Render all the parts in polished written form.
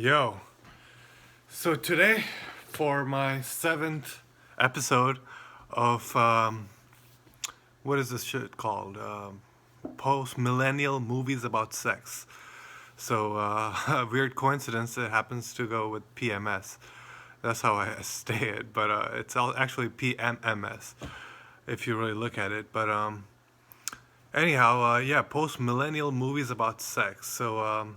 Yo, so today for my seventh episode of what is this shit called? Post millennial movies about sex. So, a weird coincidence that happens to go with PMS. That's how I say it, but it's actually PMMS if you really look at it. But anyhow, yeah, post millennial movies about sex. So,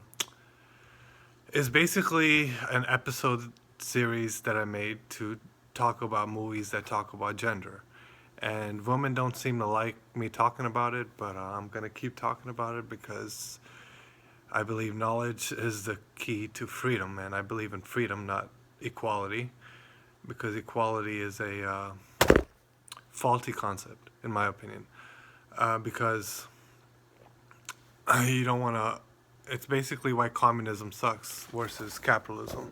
it's basically an episode series that I made to talk about movies that talk about gender. And women don't seem to like me talking about it, but I'm going to keep talking about it because I believe knowledge is the key to freedom, and I believe in freedom, not equality, because equality is a faulty concept, in my opinion. Because you don't want to. It's basically why communism sucks versus capitalism.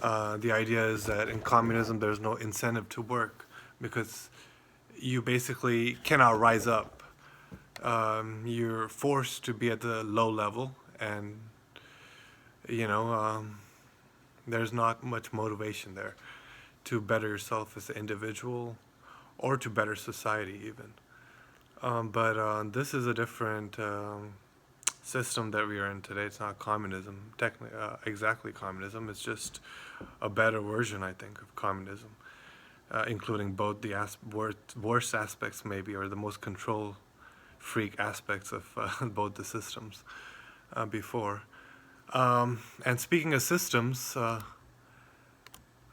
The idea is that in communism there's no incentive to work because you basically cannot rise up. You're forced to be at the low level, and you know there's not much motivation there to better yourself as an individual or to better society even. But this is a different system that we are in today. It's not communism, technically, exactly communism. It's just a better version, I think, of communism, including both the worst aspects, maybe, or the most control freak aspects of both the systems before. And speaking of systems,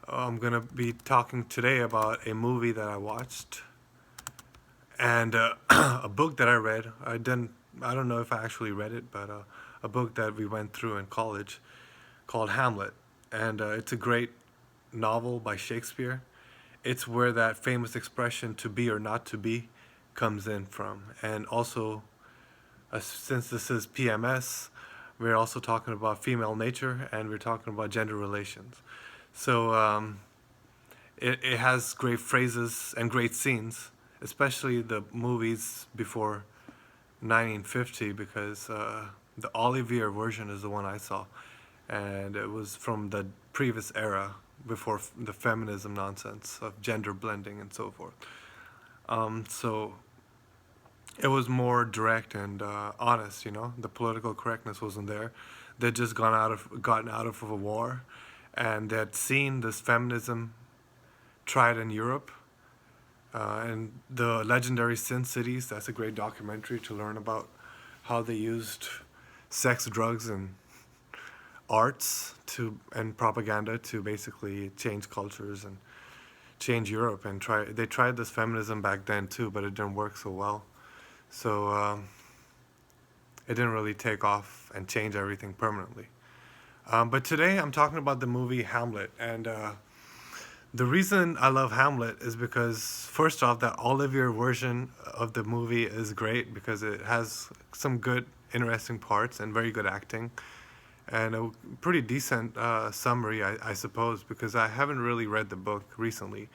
I'm gonna be talking today about a movie that I watched and a book that I read. I don't know if I actually read it, but a book that we went through in college called Hamlet, and it's a great novel by Shakespeare. It's where that famous expression "to be or not to be" comes in from, and also since this is PMS, we're also talking about female nature and we're talking about gender relations. So it has great phrases and great scenes, especially the movies before 1950, because the Olivier version is the one I saw, and it was from the previous era before the feminism nonsense of gender blending and so forth. So it was more direct and honest. The political correctness wasn't there. They'd just gotten out of a war, and they had seen this feminism tried in Europe, and the legendary Sin Cities. That's a great documentary to learn about how they used sex, drugs, and arts and propaganda to basically change cultures and change Europe. And they tried this feminism back then too, but it didn't work so well. So it didn't really take off and change everything permanently. But today I'm talking about the movie Hamlet, and the reason I love Hamlet is because, first off, that Olivier version of the movie is great because it has some good, interesting parts and very good acting, and a pretty decent summary, I suppose, because I haven't really read the book recently.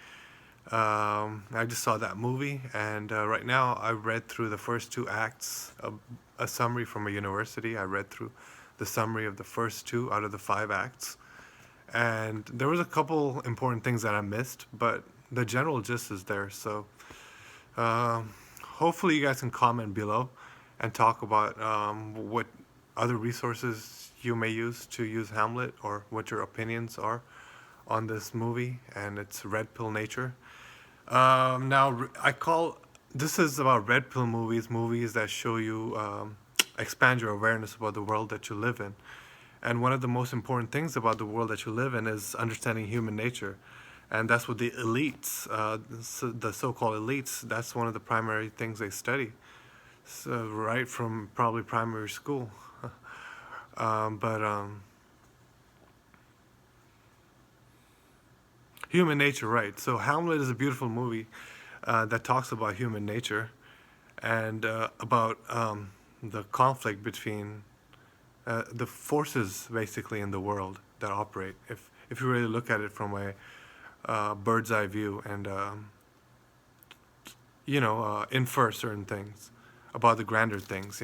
I just saw that movie, and right now I read through the first two acts, a summary from a university. I read through the summary of the first two out of the five acts. And there was a couple important things that I missed, but the general gist is there. So hopefully you guys can comment below and talk about what other resources you may use to use Hamlet, or what your opinions are on this movie and its red pill nature. Now, this is about red pill movies that show you, expand your awareness about the world that you live in. And one of the most important things about the world that you live in is understanding human nature. And that's what the elites, the so-called elites, that's one of the primary things they study. So, right from probably primary school. But human nature, right. So Hamlet is a beautiful movie that talks about human nature and about the conflict between the forces basically in the world that operate. If you really look at it from a bird's eye view and infer certain things about the grander things,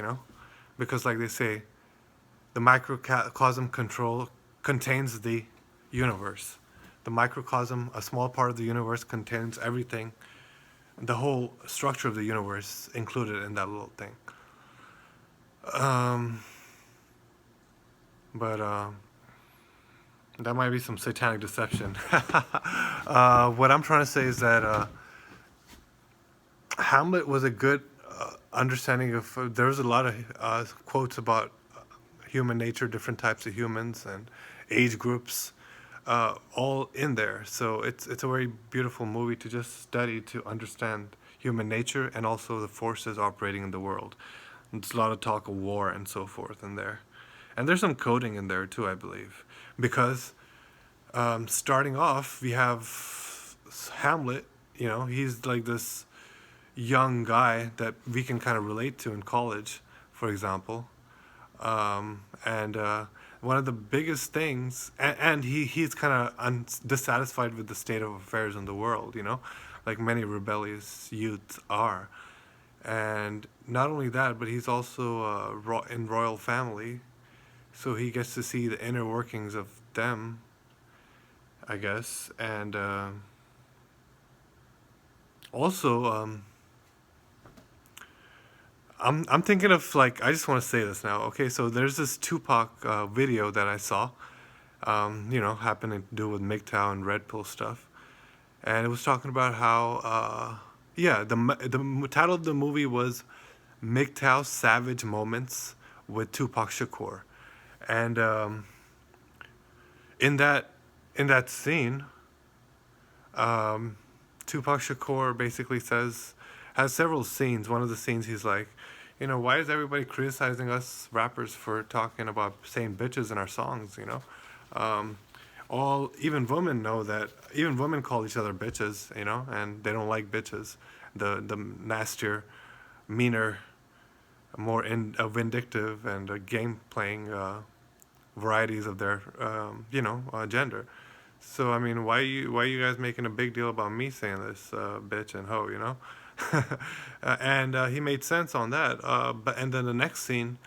because like they say, the microcosm contains the universe. The microcosm, a small part of the universe, contains everything, the whole structure of the universe included in that little thing. Um, but that might be some satanic deception. What I'm trying to say is that Hamlet was a good understanding of. There's a lot of quotes about human nature, different types of humans, and age groups, all in there. So it's a very beautiful movie to just study to understand human nature and also the forces operating in the world. There's a lot of talk of war and so forth in there, and there's some coding in there too, I believe, because starting off we have Hamlet. You know, he's like this young guy that we can kind of relate to in college, for example. And one of the biggest things, and he's kind of dissatisfied with the state of affairs in the world, you know, like many rebellious youths are. And not only that, but he's also in royal family, so he gets to see the inner workings of them, I guess. And also, I'm thinking of, like, I just want to say this now. Okay, so there's this Tupac video that I saw. You know, happening to do with MGTOW and Red Pill stuff, and it was talking about how, yeah, the title of the movie was MGTOW Savage Moments with Tupac Shakur, and in that scene, Tupac Shakur basically has several scenes. One of the scenes he's like, you know, why is everybody criticizing us rappers for talking about saying bitches in our songs? You know, even women know that. Even women call each other bitches. You know, and they don't like bitches. The nastier, meaner, more vindictive and game playing varieties of their gender. So I mean, why you guys making a big deal about me saying this, bitch and hoe, you know? And he made sense on that. And then the next scene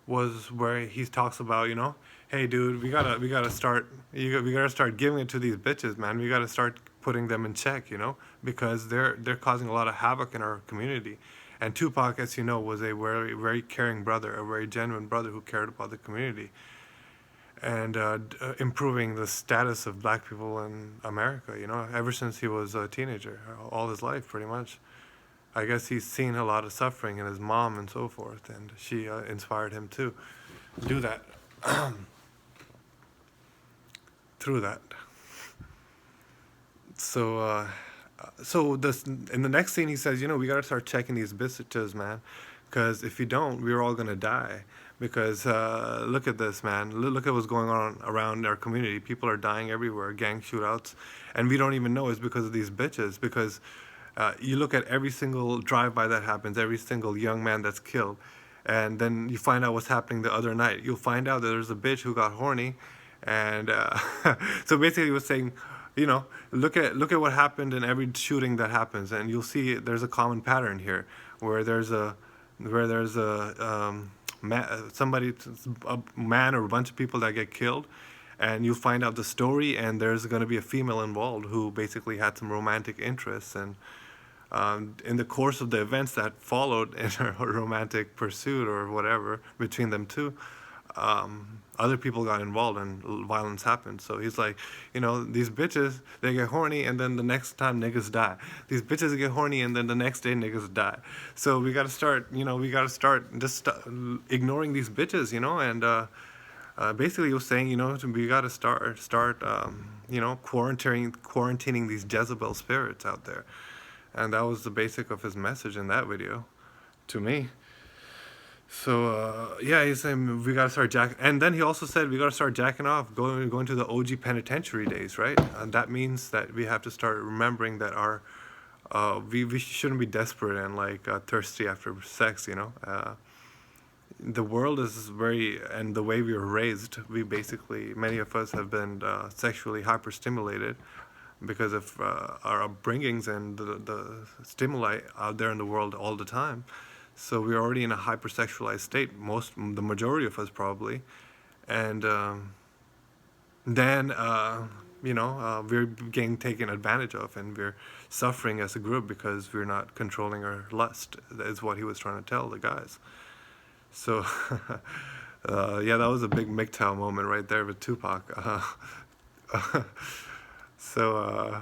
was where he talks about, you know, hey dude, we gotta start we gotta start giving it to these bitches, man. We gotta start putting them in check, you know, because they're causing a lot of havoc in our community. And Tupac, as you know, was a very very caring brother, a very genuine brother who cared about the community and improving the status of black people in America, you know, ever since he was a teenager, all his life, pretty much. I guess he's seen a lot of suffering in his mom and so forth, and she inspired him to do that through that. So this in the next scene he says, you know, we gotta start checking these bitches, man, because if you don't, we're all gonna die. Because look at this, man. Look at what's going on around our community. People are dying everywhere, gang shootouts, and we don't even know it's because of these bitches. Because you look at every single drive-by that happens, every single young man that's killed, and then you find out what's happening the other night. You'll find out that there's a bitch who got horny, and so basically he was saying, you know, look at what happened in every shooting that happens, and you'll see there's a common pattern here, where there's a a man or a bunch of people that get killed, and you find out the story, and there's going to be a female involved who basically had some romantic interests, and in the course of the events that followed in her romantic pursuit or whatever between them two, other people got involved and violence happened. So he's like, you know, these bitches, they get horny and then the next time niggas die. These bitches get horny and then the next day niggas die. So we gotta start, you know, just ignoring these bitches, you know, and basically he was saying, you know, we gotta start, you know, quarantining these Jezebel spirits out there. And that was the basic of his message in that video, to me. So yeah, he's saying we gotta start and then he also said we gotta start jacking off, going to the OG penitentiary days, right? And that means that we have to start remembering that our we shouldn't be desperate and like thirsty after sex, you know. The world is and the way we were raised, we basically, many of us have been sexually hyperstimulated because of our upbringings and the stimuli out there in the world all the time. So we're already in a hypersexualized state, the majority of us probably, and then we're getting taken advantage of, and we're suffering as a group because we're not controlling our lust. That is what he was trying to tell the guys. So yeah, that was a big MGTOW moment right there with Tupac. So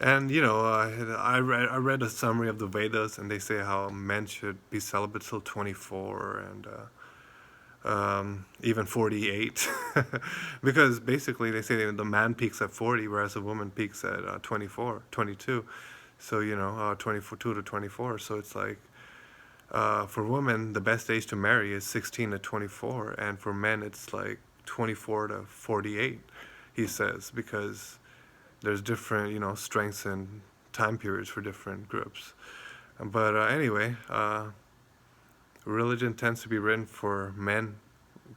and I read a summary of the Vedas, and they say how men should be celibate till 24, and even 48, because basically they say that the man peaks at 40, whereas a woman peaks at 24, 22. So 22 to 24. So it's like, for women the best age to marry is 16 to 24, and for men it's like 24 to 48. He says, because there's different strengths and time periods for different groups. But anyway, religion tends to be written for men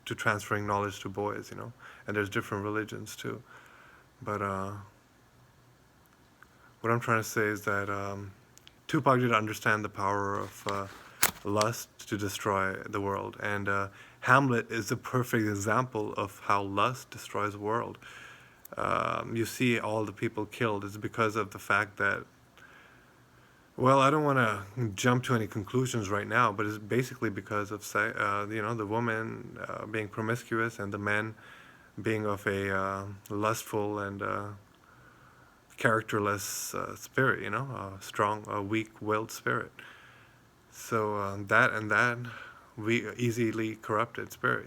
to transferring knowledge to boys, and there's different religions too. But what I'm trying to say is that Tupac did understand the power of lust to destroy the world, and Hamlet is a perfect example of how lust destroys the world. You see all the people killed is because of the fact that, well, I don't want to jump to any conclusions right now, but it's basically because of the woman being promiscuous, and the men being of a lustful and characterless spirit, a strong, weak-willed spirit. So that we easily corrupted spirit,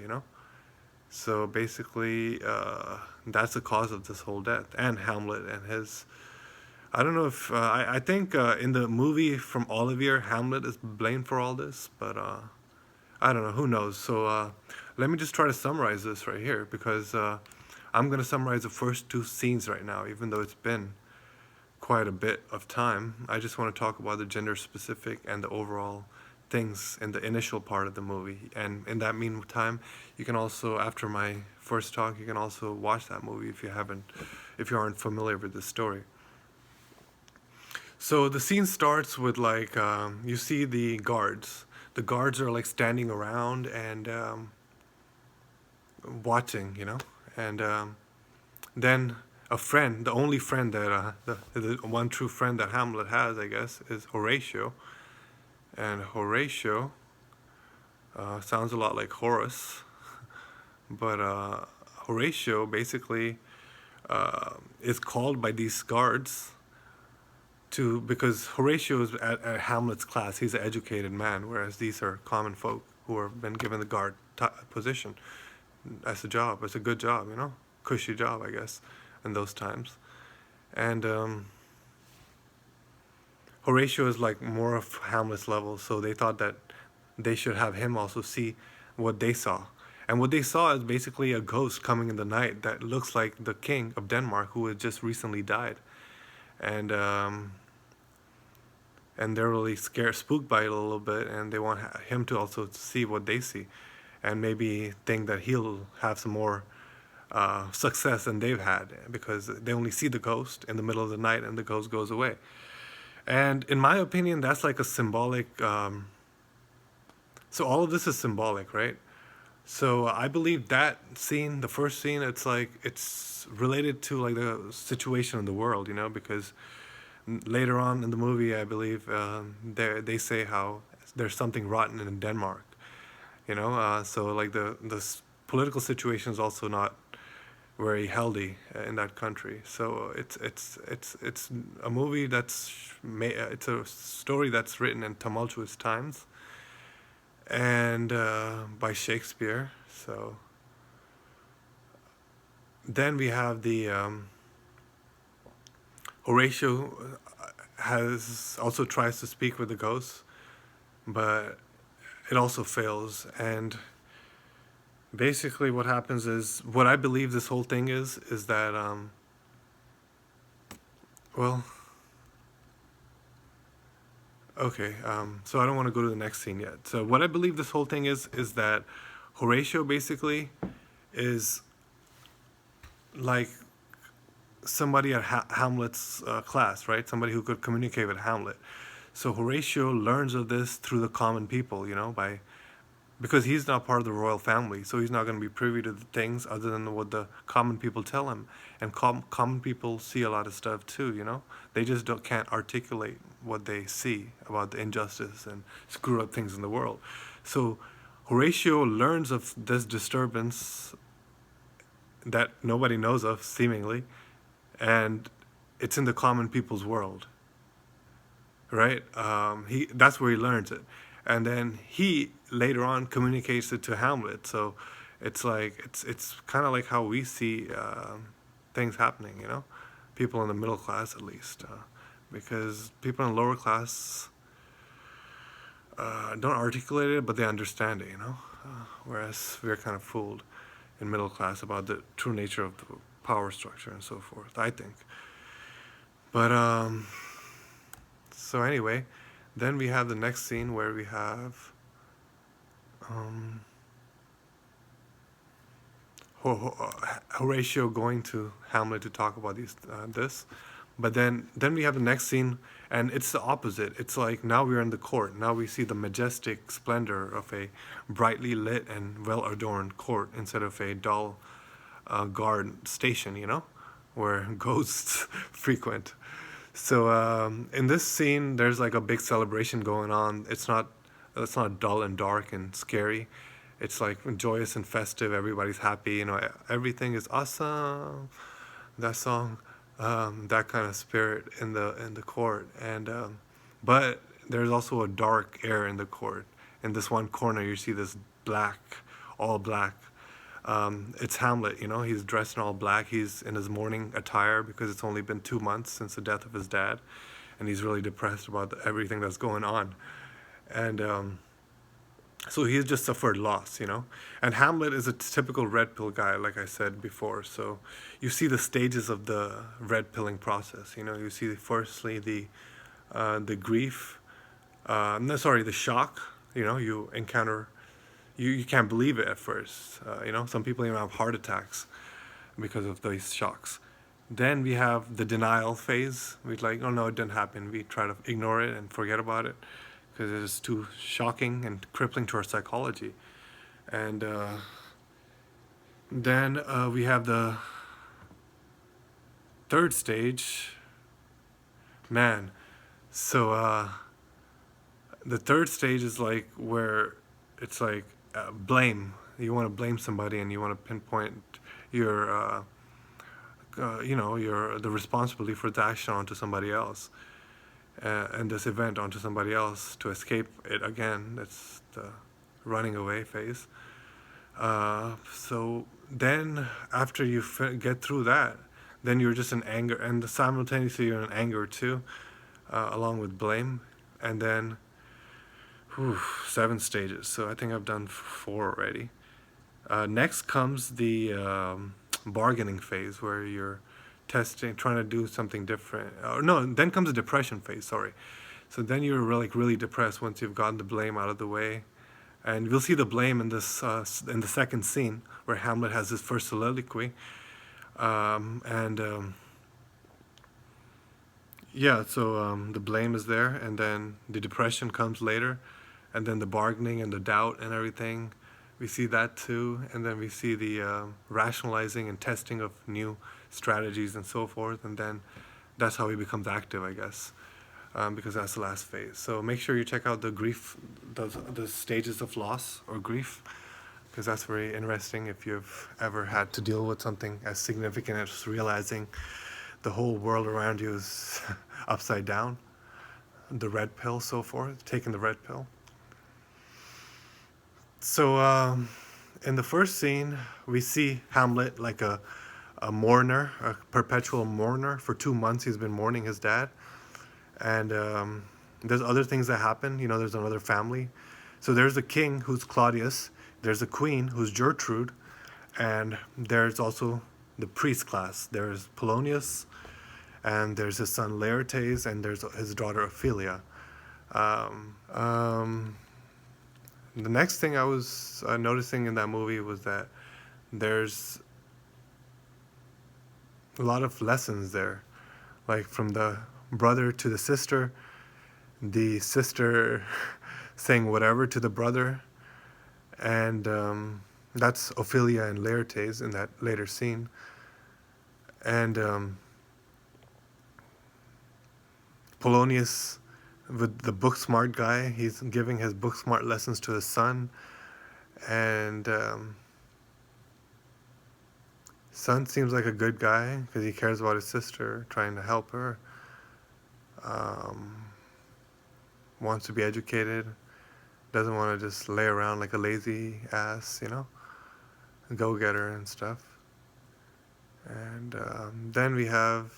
So basically, that's the cause of this whole death. And Hamlet and his, I don't know if I think in the movie from Olivier, Hamlet is blamed for all this, but I don't know. Who knows? So let me just try to summarize this right here, because I'm going to summarize the first two scenes right now, even though it's been quite a bit of time. I just want to talk about the gender specific and the overall things in the initial part of the movie. And in that meantime, you can also, after my first talk, you can also watch that movie if you aren't familiar with this story. So the scene starts with like you see the guards. The guards are like standing around and watching, and then a friend, the only friend that the one true friend that Hamlet has, I guess, is Horatio. And Horatio sounds a lot like Horace, but Horatio basically is called by these guards because Horatio is at Hamlet's class. He's an educated man, whereas these are common folk who have been given the guard position as a job, as a good job, cushy job, I guess, in those times. And Horatio is like more of Hamlet's level, so they thought that they should have him also see what they saw. And what they saw is basically a ghost coming in the night that looks like the king of Denmark, who had just recently died. And they're really scared, spooked by it a little bit, and they want him to also see what they see, and maybe think that he'll have some more success than they've had, because they only see the ghost in the middle of the night, and the ghost goes away. And in my opinion, that's like a symbolic. So all of this is symbolic, right? So I believe that scene, the first scene, it's related to like the situation in the world, because later on in the movie, I believe they say how there's something rotten in Denmark, so like the political situation is also not very healthy in that country. So it's a movie it's a story that's written in tumultuous times, and by Shakespeare. So then we have the Horatio has also tries to speak with the ghosts, but it also fails. And basically what happens is, what I believe this whole thing is that well, okay, so I don't want to go to the next scene yet. So what I believe this whole thing is that Horatio basically is like somebody at Hamlet's class, right? Somebody who could communicate with Hamlet. So Horatio learns of this through the common people, by because he's not part of the royal family, so he's not going to be privy to the things other than what the common people tell him. And common people see a lot of stuff too, you know. They just don't can't articulate what they see about the injustice and screw up things in the world. So Horatio learns of this disturbance that nobody knows of, seemingly, and it's in the common people's world, right? He that's where he learns it, and then he later on communicates it to Hamlet. So it's like it's kind of like how we see things happening, you know, people in the middle class at least, because people in the lower class don't articulate it, but they understand it, you know, whereas we're kind of fooled in middle class about the true nature of the power structure and so forth, I think. But so anyway, then we have the next scene where we have um, Horatio going to Hamlet to talk about this. But then we have the next scene, and it's the opposite. It's like now we're in the court. Now we see the majestic splendor of a brightly lit and well adorned court instead of a dull guard station, you know, where ghosts frequent. So in this scene, there's like a big celebration going on. It's not dull and dark and scary. It's like joyous and festive. Everybody's happy. You know, everything is awesome. That song, that kind of spirit in the court. And but there's also a dark air in the court. In this one corner, you see this black, all black. It's Hamlet, you know, he's dressed in all black. He's in his mourning attire because it's only been 2 months since the death of his dad. And he's really depressed about everything that's going on. And so he's just suffered loss, you know. And Hamlet is a typical red pill guy, like I said before. So you see the stages of the red pilling process. You know, you see firstly the grief, no, sorry, the shock. You know, you encounter, you can't believe it at first. You know, some people even have heart attacks because of these shocks. Then we have the denial phase. We're like, oh no, it didn't happen. We try to ignore it and forget about it because it is too shocking and crippling to our psychology. And then we have the third stage. Man, so the third stage is like where it's like blame. You want to blame somebody and you want to pinpoint your, you know, your the responsibility for the action onto somebody else. And this event onto somebody else to escape it again. That's the running away phase. So then, after you get through that, then you're just in anger, and simultaneously you're in anger too, along with blame, and then, 7 stages. So I think I've done 4 already. Next comes the bargaining phase, where you're trying to do something different. Or no, then comes the depression phase. Sorry. So then you're really depressed once you've gotten the blame out of the way, and we'll see the blame in this in the second scene where Hamlet has his first soliloquy, and yeah. So the blame is there, and then the depression comes later, and then the bargaining and the doubt and everything. We see that too, and then we see the rationalizing and testing of new strategies and so forth, and then that's how he becomes active, I guess, because that's the last phase. So make sure you check out the grief, the stages of loss or grief, because that's very interesting if you've ever had to deal with something as significant as realizing the whole world around you is upside down, the red pill, so forth, taking the red pill. So in the first scene, we see Hamlet like a mourner, a perpetual mourner. For 2 months, he's been mourning his dad. And there's other things that happen. You know, there's another family. So there's a king who's Claudius. There's a queen who's Gertrude. And there's also the priest class. There's Polonius, and there's his son Laertes, and there's his daughter Ophelia. The next thing I was noticing in that movie was that there's a lot of lessons there, like from the brother to the sister saying whatever to the brother, and that's Ophelia and Laertes in that later scene. And Polonius, with the book smart guy, he's giving his book smart lessons to his son, and son seems like a good guy because he cares about his sister, trying to help her, um, wants to be educated, doesn't want to just lay around like a lazy ass, go-getter and stuff. And then we have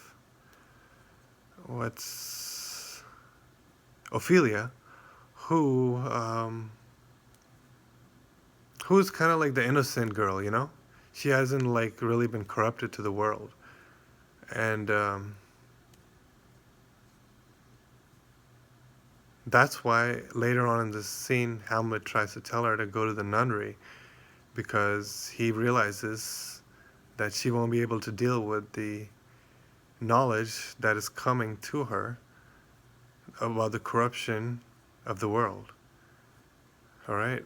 what's Ophelia, who's kind of like the innocent girl. She hasn't like really been corrupted to the world, and that's why later on in this scene, Hamlet tries to tell her to go to the nunnery because he realizes that she won't be able to deal with the knowledge that is coming to her about the corruption of the world. All right.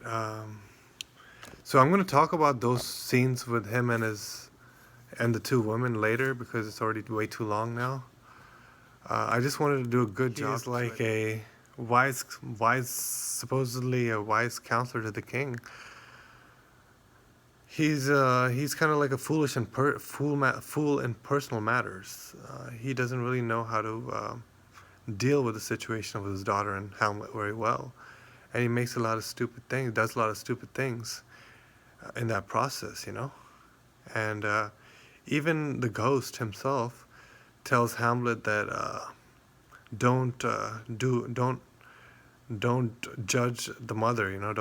So I'm going to talk about those scenes with him and the two women later because it's already way too long now. I just wanted to do a good job. He's like a wise, supposedly a wise counselor to the king. He's kind of like a fool in personal matters. He doesn't really know how to deal with the situation of his daughter and Hamlet very well, and he makes a lot of stupid things, does a lot of stupid things in that process, And even the ghost himself tells Hamlet that don't judge the mother,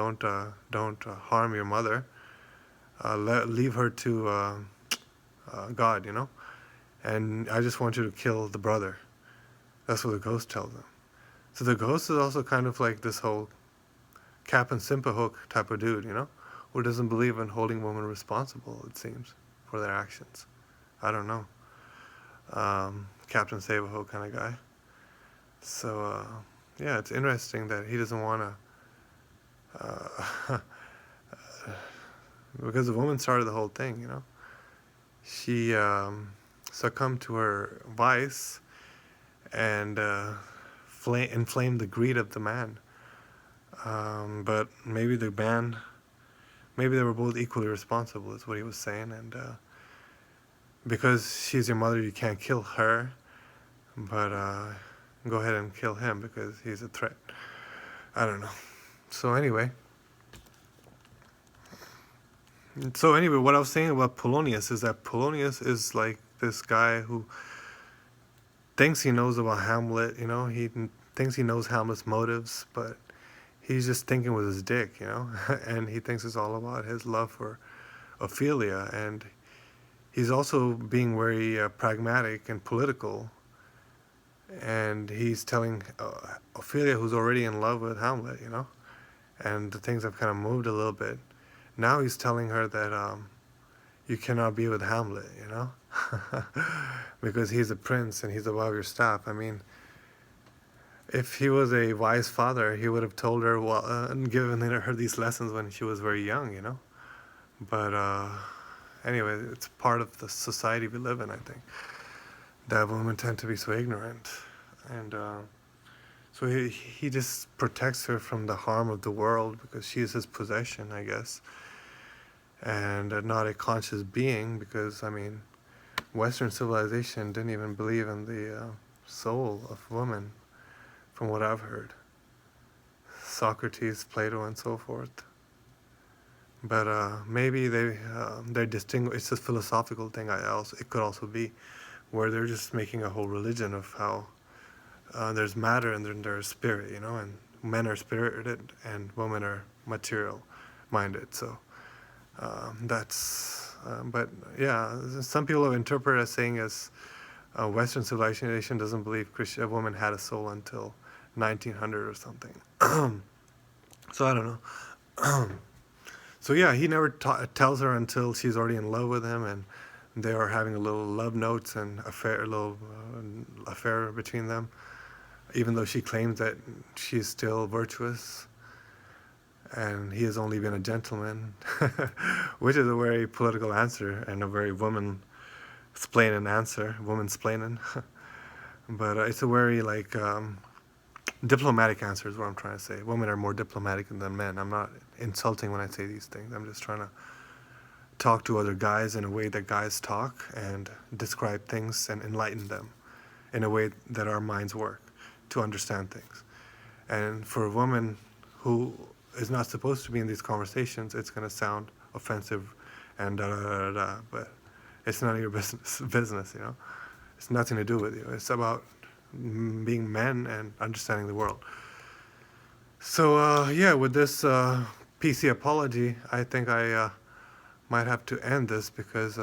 don't harm your mother. Leave her to God, and I just want you to kill the brother. That's what the ghost tells him. So the ghost is also kind of like this whole Captain Simpa-Hook type of dude, who doesn't believe in holding women responsible, it seems, for their actions. I don't know. Captain Save-A-Ho kind of guy. So, yeah, it's interesting that he doesn't want to... because the woman started the whole thing, She succumbed to her vice and inflamed the greed of the man. But maybe they were both equally responsible, is what he was saying. And because she's your mother, you can't kill her, but go ahead and kill him because he's a threat. I don't know. So anyway, what I was saying about Polonius is that Polonius is like this guy who thinks he knows about Hamlet, he thinks he knows Hamlet's motives, but he's just thinking with his dick, and he thinks it's all about his love for Ophelia, and he's also being very pragmatic and political, and he's telling Ophelia, who's already in love with Hamlet, and the things have kind of moved a little bit. Now he's telling her that you cannot be with Hamlet, because he's a prince and he's above your staff. I mean, if he was a wise father, he would have told her, and given her these lessons when she was very young, But anyway, it's part of the society we live in, I think, that women tend to be so ignorant. And so he just protects her from the harm of the world because she is his possession, I guess, and not a conscious being because, Western civilization didn't even believe in the soul of woman, from what I've heard. Socrates, Plato, and so forth. But maybe they're distinguished. It's a philosophical thing. It could also be where they're just making a whole religion of how there's matter and then there's spirit, and men are spirited and women are material-minded. So that's. But yeah, some people have interpreted as saying Western civilization doesn't believe a woman had a soul until 1900 or something. So I don't know. So yeah, he never tells her until she's already in love with him, and they are having a little love notes and a little affair between them, even though she claims that she's still virtuous. and he has only been a gentleman, which is a very political answer and a very woman-splaining answer, woman-splaining. But it's a very like diplomatic answer is what I'm trying to say. Women are more diplomatic than men. I'm not insulting when I say these things. I'm just trying to talk to other guys in a way that guys talk and describe things and enlighten them in a way that our minds work to understand things. And for a woman who is not supposed to be in these conversations, it's going to sound offensive and da da da da da. But it's none of your business, you know. It's nothing to do with you. It's about being men and understanding the world. So yeah, with this PC apology, I think I might have to end this because